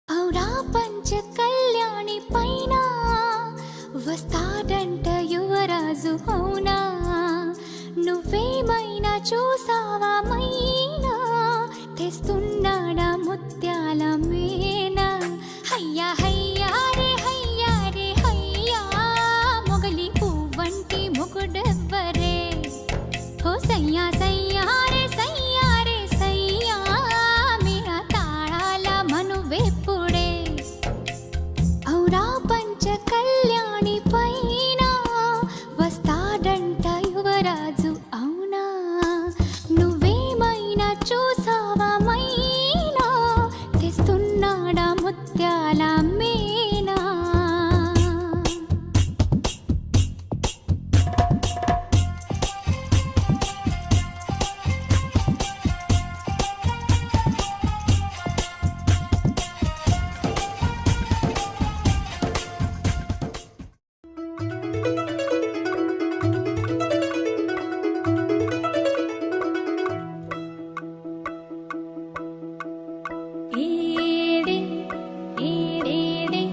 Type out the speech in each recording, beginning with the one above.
ఔరా పంచ కళ్యాణి పైన వస్తాడంట యువరాజు అవునా నువ్వేమైనా చూసావా మైనా తెస్తున్నాడా ముత్యాల మేనా హయ్యా హయ్యా రే హయ్యా రే హయ్యా మొగలి పువ్వంటి మొగుడెవ్వరే ఓ సయ్యా సయ్యా రే సయ్యా రే సయ్యా మీరా తాళాల మనువెప్పుడే ఔరా పంచ కళ్యాణి పైన వస్తాడంట యువరాజు అవునా నువ్వేమైనా చూసావా మైనా తెస్తున్నాడా ముత్యాల మేనా ఏడే ఏడేడే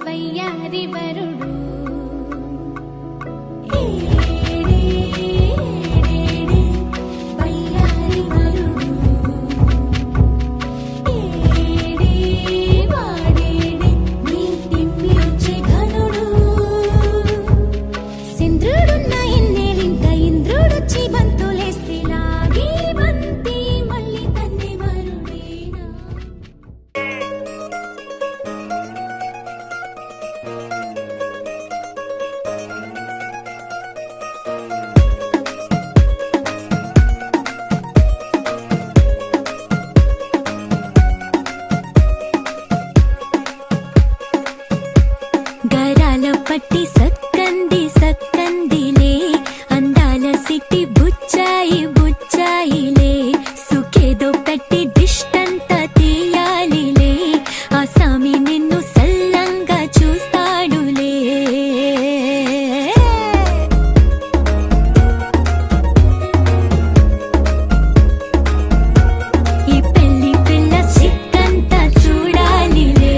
వయ్యారి వరుడు ఏడే ఏడేడే వయ్యారి వరుడు ఏడే వాడేడే నీ తిమ్మి వచ్చే ఘనుడు సింద్రుడున్న ఇన్నేలింక ఇంద్రుడొచ్చి బంతులేస్తే లాగి బంతి మళ్ళీ తన్ని వరుడేనా గరాల పట్టి సక్కంది సక్కందిలే అందాల సిట్టి బుచ్చాయి బుచ్చాయిలే సుఖేదో పెట్టి దిష్టంత తీయాలిలే ఆ సామి నిన్ను సల్లంగా చూస్తాడులే ఈ పెళ్లి పిల్ల సిక్కంతా చూడాలిలే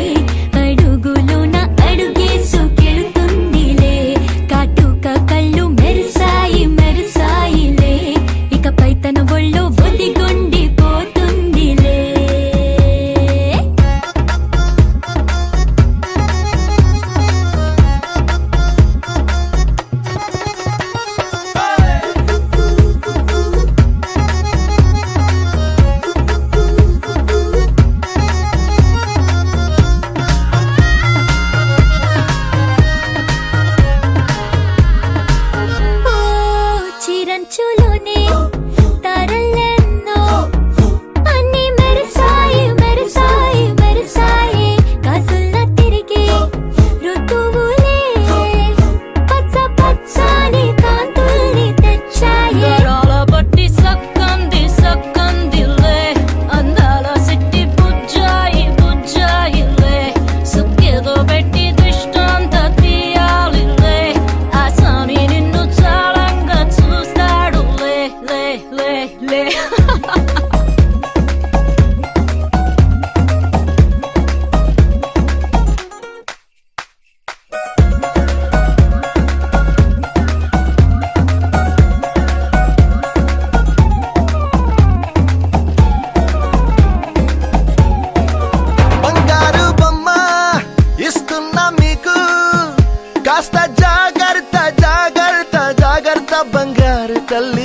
అడుగులోన అడుగేసుకెళ్తుందిలే కాటుక కళ్ళు మెరిసాయి మెరిసాయిలే ఇకపై తన ఒళ్ళు ఒదిగొండిపోతుందిలే ఓ చిరంచులోనే తారలెన్నో అన్ని మెరిసాయి మెరిసాయి మెరిసాయి కాసుల్లా తిరిగి ఋతువులే పచ్చ పచ్చని కాంతుల్ని తెచ్చాయి గరాల బట్టి సక్కంది సక్కందిలే అందాల సిట్టి బుజ్జాయి బుజ్జాయిలే సుక్కేదో పెట్టి దిష్టంత తీయాలిలే ఆ సామి నిన్ను చాలంగా చూస్తాడు లే లే లే లే బంగారు బొమ్మ ఇస్తున్నా మీకు కాస్త జాగ్రత్త జాగ్రత్త జాగ్రత్త బంగారు తల్లి